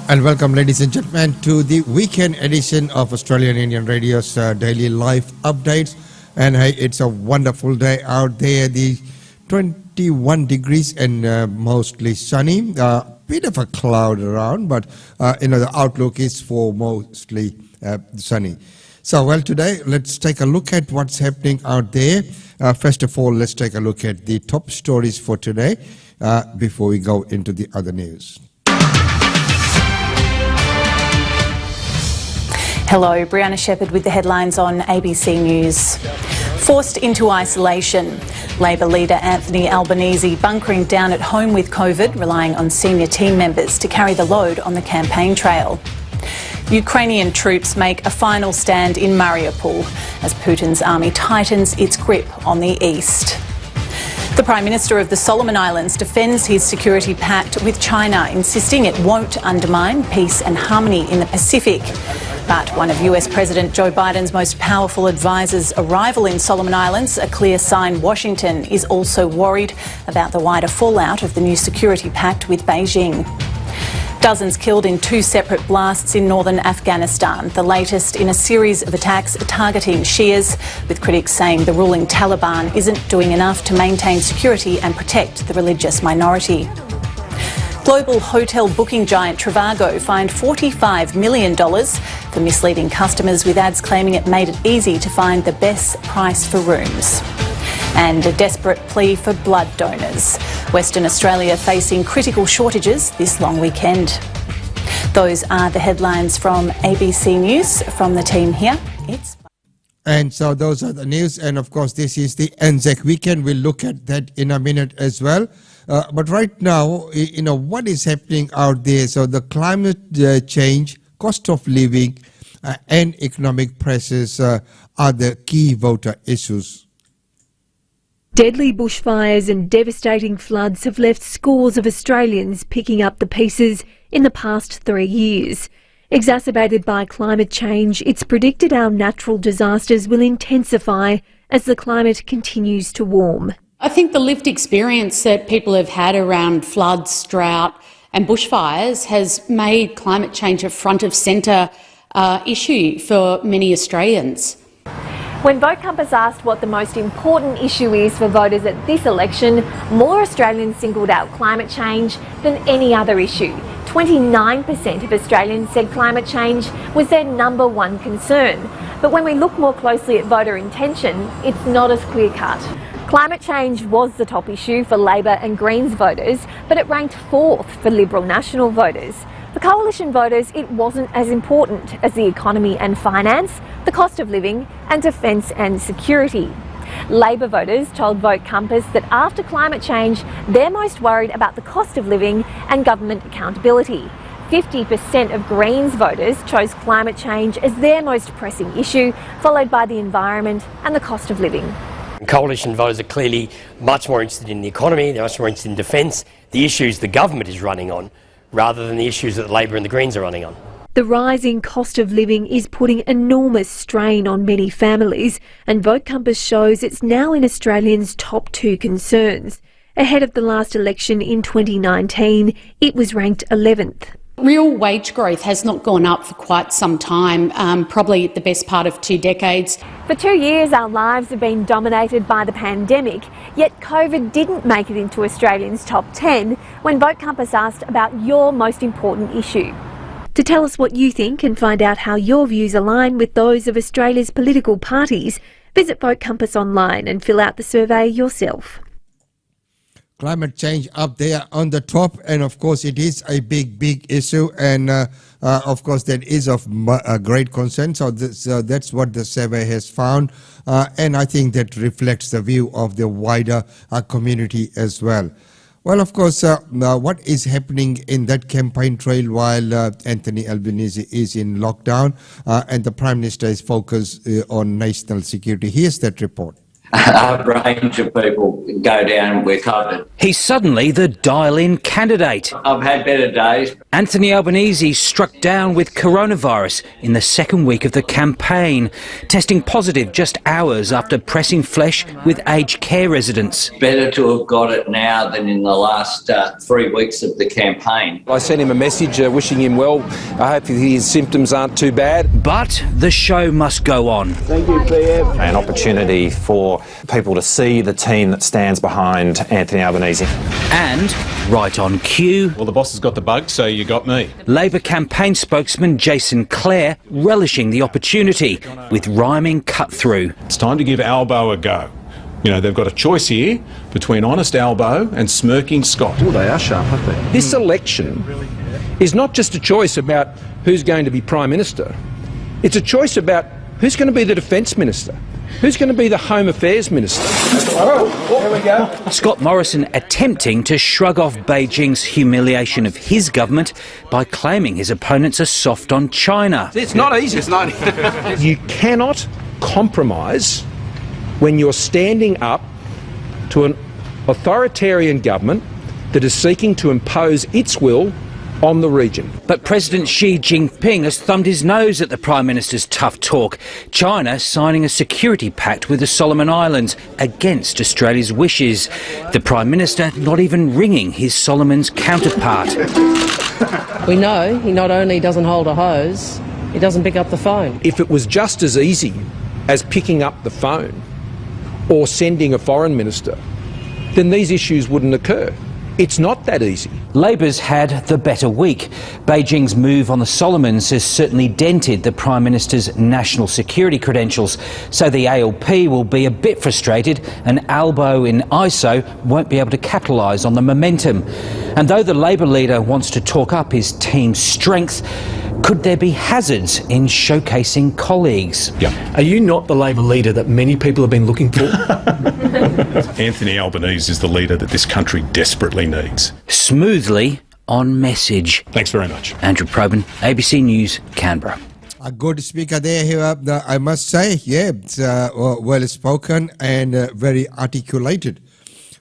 And welcome, ladies and gentlemen, to the weekend edition of Australian Indian Radio's daily life updates. And hey, it's a wonderful day out there. The 21 degrees and mostly sunny. Bit of a cloud around, but the outlook is for mostly sunny. So, well, today let's take a look at what's happening out there. First of all, let's take a look at the top stories for today before we go into the other news. Hello, Brianna Shepherd with the headlines on ABC News. Forced into isolation. Labor leader Anthony Albanese bunkering down at home with COVID, relying on senior team members to carry the load on the campaign trail. Ukrainian troops make a final stand in Mariupol as Putin's army tightens its grip on the east. The Prime Minister of the Solomon Islands defends his security pact with China, insisting it won't undermine peace and harmony in the Pacific. But one of US President Joe Biden's most powerful advisers' arrival in Solomon Islands, a clear sign Washington is also worried about the wider fallout of the new security pact with Beijing. Dozens killed in two separate blasts in northern Afghanistan, the latest in a series of attacks targeting Shias, with critics saying the ruling Taliban isn't doing enough to maintain security and protect the religious minority. Global hotel booking giant Trivago fined $45 million for misleading customers with ads claiming it made it easy to find the best price for rooms. And a desperate plea for blood donors. Western Australia facing critical shortages this long weekend. Those are the headlines from ABC News. From the team here, And so those are the news. And of course, this is the Anzac weekend. We'll look at that in a minute as well. But right now, what is happening out there? So the climate change, cost of living, and economic pressures are the key voter issues. Deadly bushfires and devastating floods have left scores of Australians picking up the pieces in the past 3 years. Exacerbated by climate change, it's predicted our natural disasters will intensify as the climate continues to warm. I think the lived experience that people have had around floods, drought and bushfires has made climate change a front of centre issue for many Australians. When Vote Compass asked what the most important issue is for voters at this election, more Australians singled out climate change than any other issue. 29% of Australians said climate change was their number one concern. But when we look more closely at voter intention, it's not as clear-cut. Climate change was the top issue for Labor and Greens voters, but it ranked fourth for Liberal National voters. For Coalition voters, it wasn't as important as the economy and finance, the cost of living and defence and security. Labor voters told Vote Compass that after climate change, they're most worried about the cost of living and government accountability. 50% of Greens voters chose climate change as their most pressing issue, followed by the environment and the cost of living. Coalition voters are clearly much more interested in the economy, they're much more interested in defence, the issues the government is running on, rather than the issues that Labor and the Greens are running on. The rising cost of living is putting enormous strain on many families, and Vote Compass shows it's now in Australians' top two concerns. Ahead of the last election in 2019, it was ranked 11th. Real wage growth has not gone up for quite some time, probably the best part of 2 decades. For 2 years, our lives have been dominated by the pandemic, yet COVID didn't make it into Australians' top 10 when Vote Compass asked about your most important issue. To tell us what you think and find out how your views align with those of Australia's political parties, visit Vote Compass online and fill out the survey yourself. Climate change up there on the top, and of course it is a big issue, and of course that is of great concern. So that's what the survey has found, and I think that reflects the view of the wider community as well. Well, of course, what is happening in that campaign trail while Anthony Albanese is in lockdown and the Prime Minister is focused on national security? Here's that report. A range of people go down and we're covered. He's suddenly the dial-in candidate. I've had better days. Anthony Albanese struck down with coronavirus in the second week of the campaign, testing positive just hours after pressing flesh with aged care residents. Better to have got it now than in the last 3 weeks of the campaign. I sent him a message wishing him well. I hope his symptoms aren't too bad. But the show must go on. Thank you, PM. An opportunity for people to see the team that stands behind Anthony Albanese. And, right on cue... Well, the boss has got the bug, so you got me. Labor campaign spokesman Jason Clare relishing the opportunity with rhyming cut-through. It's time to give Albo a go. You know, they've got a choice here between honest Albo and smirking Scott. Oh, they are sharp, aren't they? This election is not just a choice about who's going to be Prime Minister. It's a choice about who's going to be the Defence Minister. Who's going to be the Home Affairs Minister? Oh, there we go. Scott Morrison attempting to shrug off Beijing's humiliation of his government by claiming his opponents are soft on China. It's not easy. It's not. You cannot compromise when you're standing up to an authoritarian government that is seeking to impose its will on the region. But President Xi Jinping has thumbed his nose at the Prime Minister's tough talk. China signing a security pact with the Solomon Islands against Australia's wishes. The Prime Minister not even ringing his Solomon's counterpart. We know he not only doesn't hold a hose, he doesn't pick up the phone. If it was just as easy as picking up the phone or sending a foreign minister, then these issues wouldn't occur. It's not that easy. Labor's had the better week. Beijing's move on the Solomons has certainly dented the Prime Minister's national security credentials, so the ALP will be a bit frustrated and Albo in ISO won't be able to capitalise on the momentum. And though the Labor leader wants to talk up his team's strength, could there be hazards in showcasing colleagues? Yeah. Are you not the Labor leader that many people have been looking for? Anthony Albanese is the leader that this country desperately needs. Smoothly on message. Thanks very much. Andrew Probyn, ABC News, Canberra. A good speaker there, I must say. Yeah, it's well spoken and very articulated.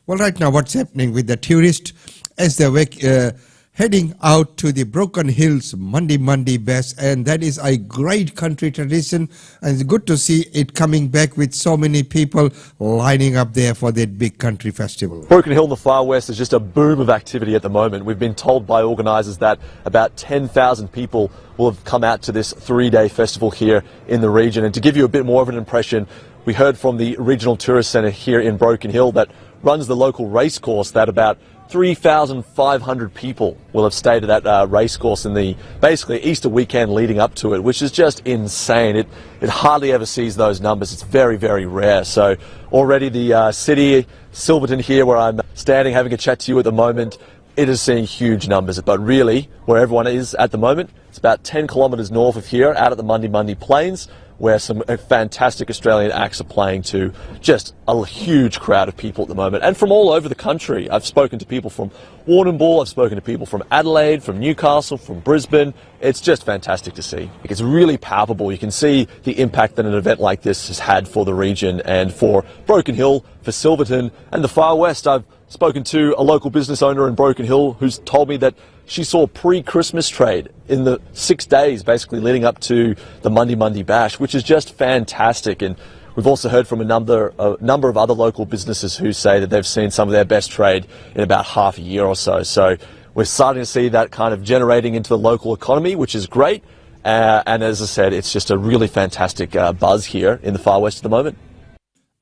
Well, right now, what's happening with the tourists as they're heading out to the Broken Hills Monday Bash, and that is a great country tradition, and it's good to see it coming back with so many people lining up there for that big country festival. Broken Hill in the far west is just a boom of activity at the moment. We've been told by organisers that about 10,000 people will have come out to this 3-day festival here in the region. And to give you a bit more of an impression, we heard from the Regional Tourist Centre here in Broken Hill that runs the local racecourse that about 3,500 people will have stayed at that racecourse in the basically Easter weekend leading up to it, which is just insane. It hardly ever sees those numbers. It's very, very rare. So already the city, Silverton here, where I'm standing having a chat to you at the moment, it is seeing huge numbers. But really, where everyone is at the moment, it's about 10 kilometres north of here, out at the Mundi Plains, where some fantastic Australian acts are playing to just a huge crowd of people at the moment, and from all over the country. I've spoken to people from Warrnambool, I've spoken to people from Adelaide, from Newcastle, from Brisbane. It's just fantastic to see. It's really palpable. You can see the impact that an event like this has had for the region and for Broken Hill, for Silverton and the far west. I've spoken to a local business owner in Broken Hill who's told me that she saw pre-Christmas trade in the 6 days basically leading up to the Monday Bash, which is just fantastic. And we've also heard from a number of other local businesses who say that they've seen some of their best trade in about half a year or so. So we're starting to see that kind of generating into the local economy, which is great. And as I said, it's just a really fantastic buzz here in the far west at the moment.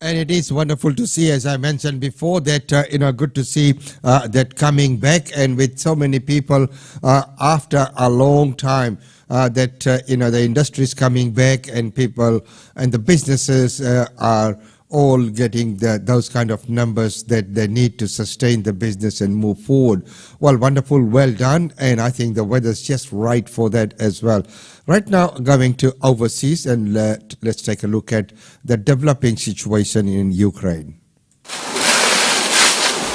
And it is wonderful to see, as I mentioned before, that, good to see that coming back, and with so many people after a long time, that, the industry is coming back, and people and the businesses are all getting those kind of numbers that they need to sustain the business and move forward. Well, wonderful, well done, and I think the weather's just right for that as well. Right now, going to overseas, and let's take a look at the developing situation in Ukraine.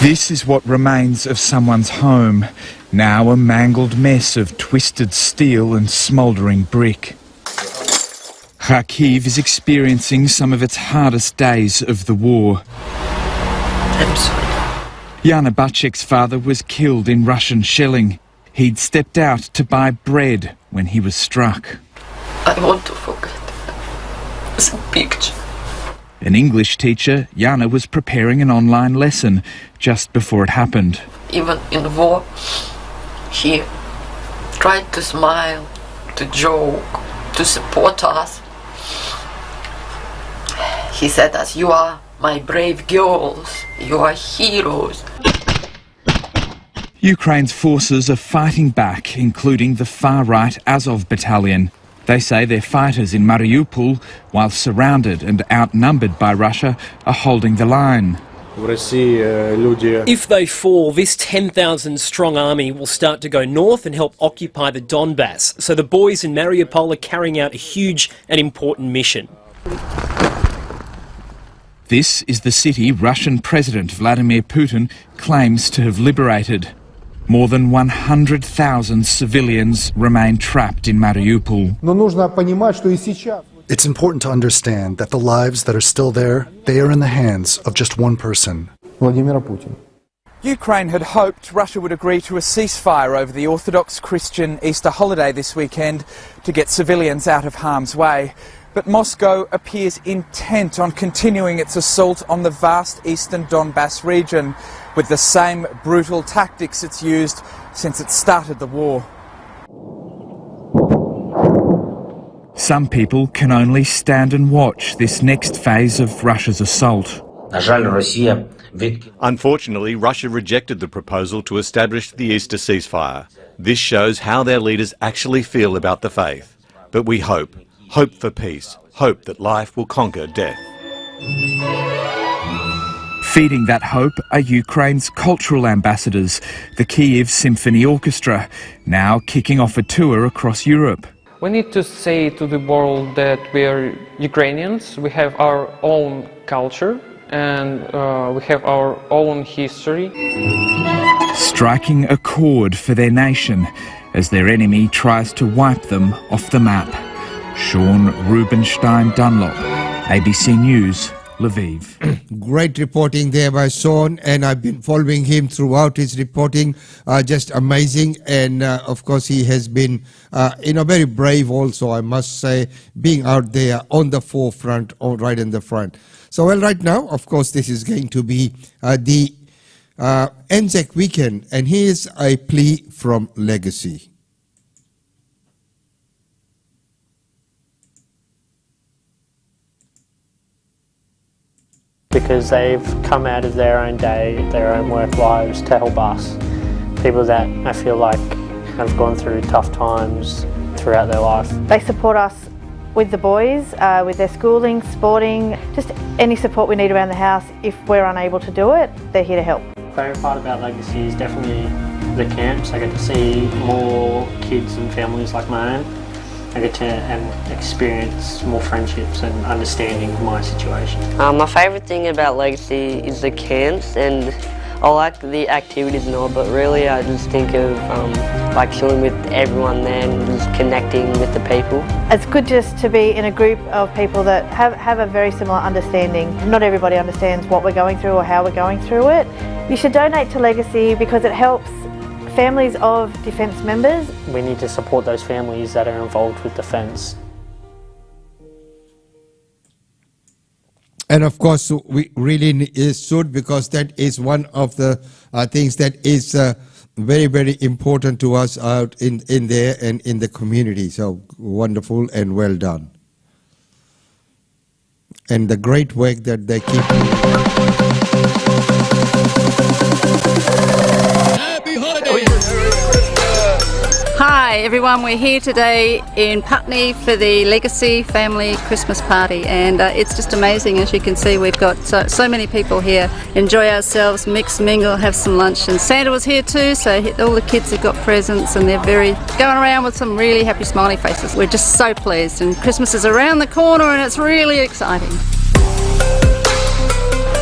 This is what remains of someone's home, now a mangled mess of twisted steel and smouldering brick. Kharkiv is experiencing some of its hardest days of the war. I'm sorry. Yana Bacek's father was killed in Russian shelling. He'd stepped out to buy bread when he was struck. I want to forget the picture. An English teacher, Yana was preparing an online lesson just before it happened. Even in war, he tried to smile, to joke, to support us. He said us, "You are my brave girls, you are heroes." Ukraine's forces are fighting back, including the far-right Azov battalion. They say their fighters in Mariupol, while surrounded and outnumbered by Russia, are holding the line. If they fall, this 10,000-strong army will start to go north and help occupy the Donbass. So the boys in Mariupol are carrying out a huge and important mission. This is the city Russian President Vladimir Putin claims to have liberated. More than 100,000 civilians remain trapped in Mariupol. It's important to understand that the lives that are still there, they are in the hands of just one person. Vladimir Putin. Ukraine had hoped Russia would agree to a ceasefire over the Orthodox Christian Easter holiday this weekend to get civilians out of harm's way. But Moscow appears intent on continuing its assault on the vast eastern Donbass region with the same brutal tactics it's used since it started the war. Some people can only stand and watch this next phase of Russia's assault. Unfortunately, Russia rejected the proposal to establish the Easter ceasefire. This shows how their leaders actually feel about the faith. But we hope for peace, hope that life will conquer death. Feeding that hope are Ukraine's cultural ambassadors, the Kyiv Symphony Orchestra, now kicking off a tour across Europe. We need to say to the world that we are Ukrainians, we have our own culture and we have our own history. Striking a chord for their nation as their enemy tries to wipe them off the map. Sean Rubenstein Dunlop, ABC News, Lviv. Great reporting there by Sean, and I've been following him throughout his reporting. Just amazing, and of course he has been very brave also, I must say, being out there on the forefront, or right in the front. So well, right now, of course, this is going to be the Anzac weekend, and here's a plea from Legacy. Because they've come out of their own day, their own work lives to help us. People that I feel like have gone through tough times throughout their life. They support us with the boys, with their schooling, sporting, just any support we need around the house. If we're unable to do it, they're here to help. My favourite part about Legacy is definitely the camps. I get to see more kids and families like my own. I get to experience more friendships and understanding my situation. My favourite thing about Legacy is the camps, and I like the activities and all, but really I just think of like chilling with everyone there and just connecting with the people. It's good just to be in a group of people that have a very similar understanding. Not everybody understands what we're going through or how we're going through it. You should donate to Legacy because it helps families of Defence members. We need to support those families that are involved with Defence. And of course, we really should, because that is one of the things that is very, very important to us out in there and in the community. So wonderful and well done. And the great work that they keep doing. Hi everyone, we're here today in Putney for the Legacy Family Christmas Party, and it's just amazing. As you can see, we've got so many people here. Enjoy ourselves, mix, mingle, have some lunch, and Santa was here too, so all the kids have got presents and they're going around with some really happy smiley faces. We're just so pleased, and Christmas is around the corner and it's really exciting.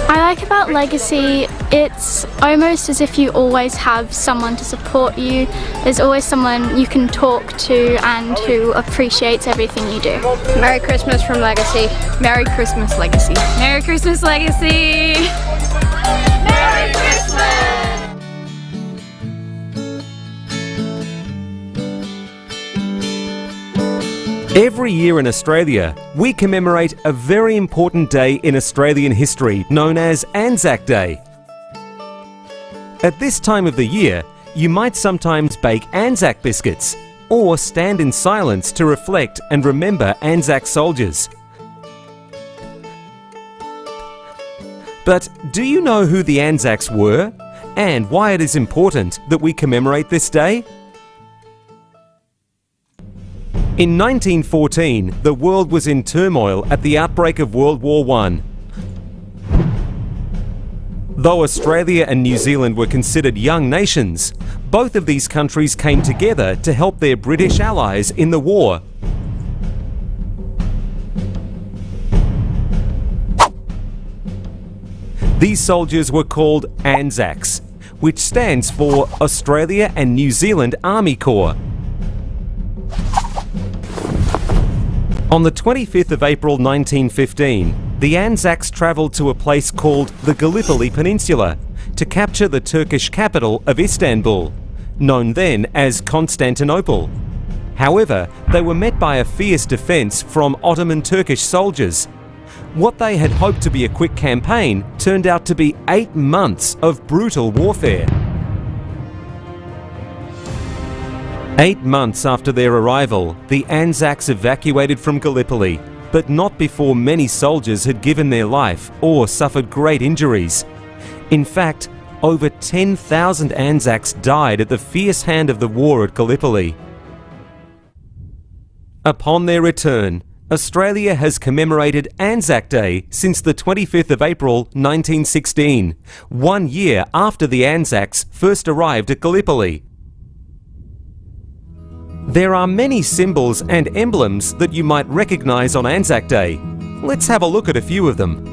I like about Legacy It's almost as if you always have someone to support you. There's always someone you can talk to and who appreciates everything you do. Merry Christmas from Legacy. Merry Christmas, Legacy. Merry Christmas, Legacy. Merry Christmas! Every year in Australia, we commemorate a very important day in Australian history known as Anzac Day. At this time of the year, you might sometimes bake Anzac biscuits or stand in silence to reflect and remember Anzac soldiers. But do you know who the Anzacs were and why it is important that we commemorate this day? In 1914, the world was in turmoil at the outbreak of World War I. Though Australia and New Zealand were considered young nations, both of these countries came together to help their British allies in the war. These soldiers were called Anzacs, which stands for Australia and New Zealand Army Corps. On the 25th of April 1915, the Anzacs travelled to a place called the Gallipoli Peninsula to capture the Turkish capital of Istanbul, known then as Constantinople. However, they were met by a fierce defence from Ottoman Turkish soldiers. What they had hoped to be a quick campaign turned out to be 8 months of brutal warfare. 8 months after their arrival, the Anzacs evacuated from Gallipoli, but not before many soldiers had given their life or suffered great injuries. In fact, over 10,000 Anzacs died at the fierce hand of the war at Gallipoli. Upon their return, Australia has commemorated Anzac Day since the 25th of April 1916, 1 year after the Anzacs first arrived at Gallipoli. There are many symbols and emblems that you might recognise on Anzac Day. Let's have a look at a few of them.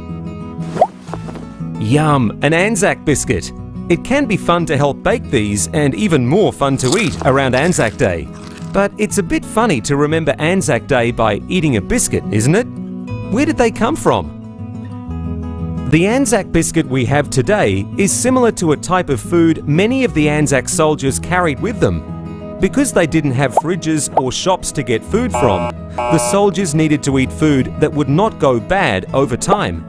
Yum, an Anzac biscuit. It can be fun to help bake these and even more fun to eat around Anzac Day. But it's a bit funny to remember Anzac Day by eating a biscuit, isn't it? Where did they come from? The Anzac biscuit we have today is similar to a type of food many of the Anzac soldiers carried with them. Because they didn't have fridges or shops to get food from, the soldiers needed to eat food that would not go bad over time.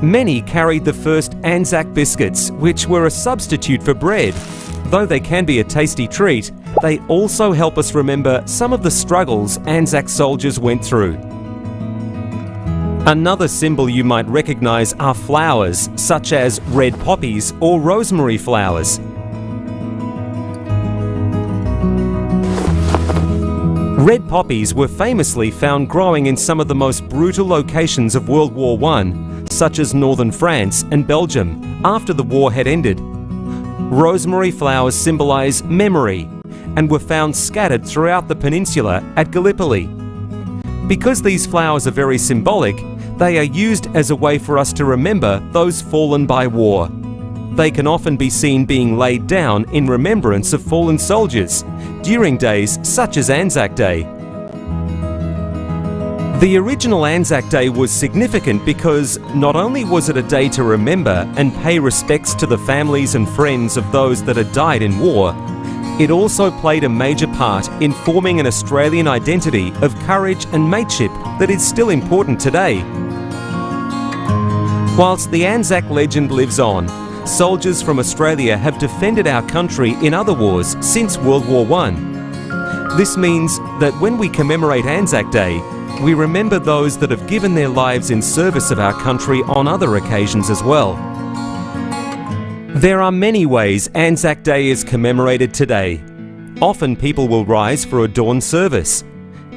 Many carried the first Anzac biscuits, which were a substitute for bread. Though they can be a tasty treat, they also help us remember some of the struggles Anzac soldiers went through. Another symbol you might recognise are flowers, such as red poppies or rosemary flowers. Red poppies were famously found growing in some of the most brutal locations of World War I, such as northern France and Belgium, after the war had ended. Rosemary flowers symbolise memory and were found scattered throughout the peninsula at Gallipoli. Because these flowers are very symbolic, they are used as a way for us to remember those fallen by war. They can often be seen being laid down in remembrance of fallen soldiers during days such as Anzac Day. The original Anzac Day was significant because not only was it a day to remember and pay respects to the families and friends of those that had died in war, it also played a major part in forming an Australian identity of courage and mateship that is still important today. Whilst the Anzac legend lives on, soldiers from Australia have defended our country in other wars since World War I. This means that when we commemorate Anzac Day, we remember those that have given their lives in service of our country on other occasions as well. There are many ways Anzac Day is commemorated today. Often people will rise for a dawn service.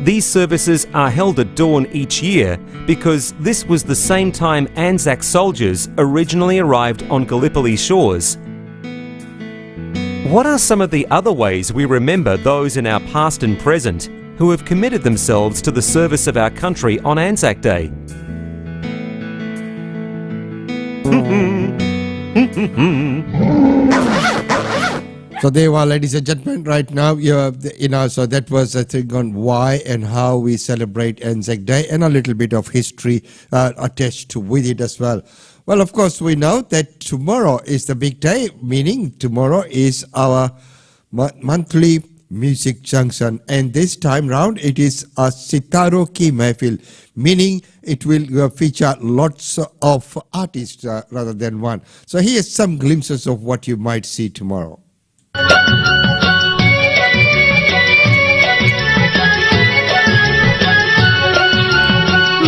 These services are held at dawn each year because this was the same time Anzac soldiers originally arrived on Gallipoli shores. What are some of the other ways we remember those in our past and present who have committed themselves to the service of our country on Anzac Day? So there you are, ladies and gentlemen. Right now, so that was a thing on why and how we celebrate Anzac Day, and a little bit of history attached with it as well. Well, of course, we know that tomorrow is the big day, meaning tomorrow is our monthly music junction, and this time round it is a Sitaro Ki Mehfil, meaning it will feature lots of artists rather than one. So here's some glimpses of what you might see tomorrow.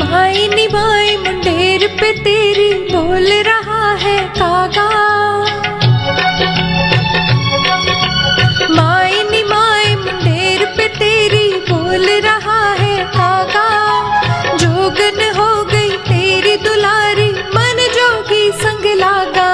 माई निभाई मुंडेर पे तेरी बोल रहा है कागा, माई निभाई मुंडेर पे तेरी बोल रहा है कागा, जोगन हो गई तेरी दुलारी मन जोगी संग लागा।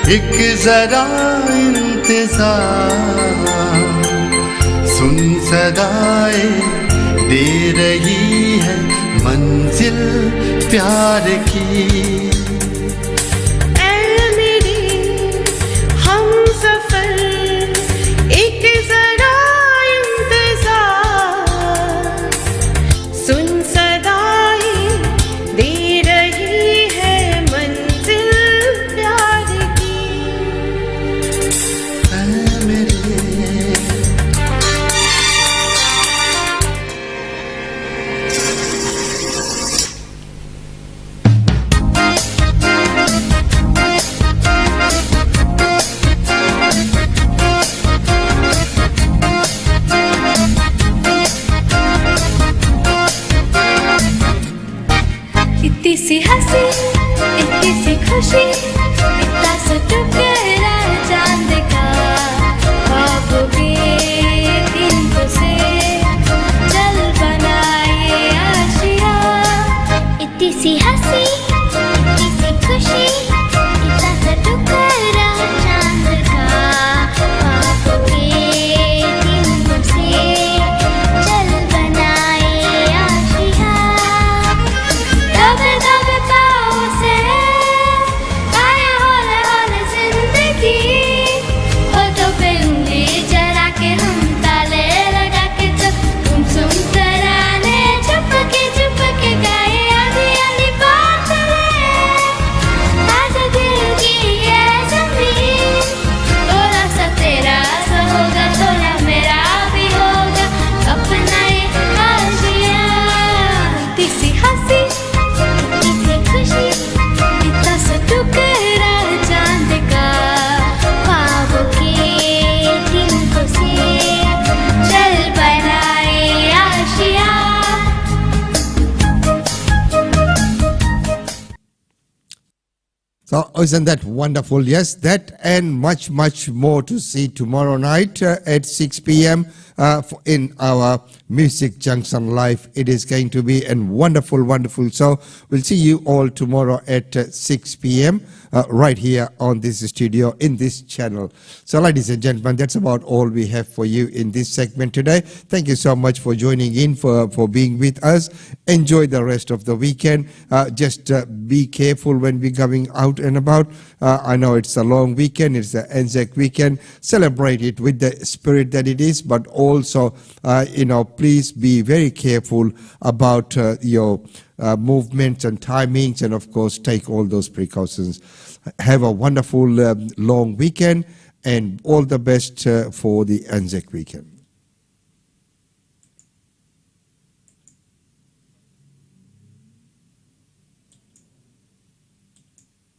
एक जरा इंतजार, सुन सदाए दे रही है मंजिल प्यार की। ऐ मेरे हमसफर एक जरा इंतजार, सुन सदाए दे रही है मंजिल प्यार की। ऐ मेरे So isn't that wonderful? Yes, that and much, much more to see tomorrow night at 6 p.m. In our Music Junction Live. It is going to be a wonderful, wonderful. So we'll see you all tomorrow at 6 p.m. Right here on this studio in this channel. So ladies and gentlemen, that's about all we have for you in this segment today. Thank you so much for joining in, for being with us. Enjoy the rest of the weekend. Just be careful when we're going out and about. I know it's a long weekend. It's the Anzac weekend. Celebrate it with the spirit that it is, but also, please be very careful about your movements and timings, and of course, take all those precautions. Have a wonderful long weekend, and all the best for the Anzac weekend.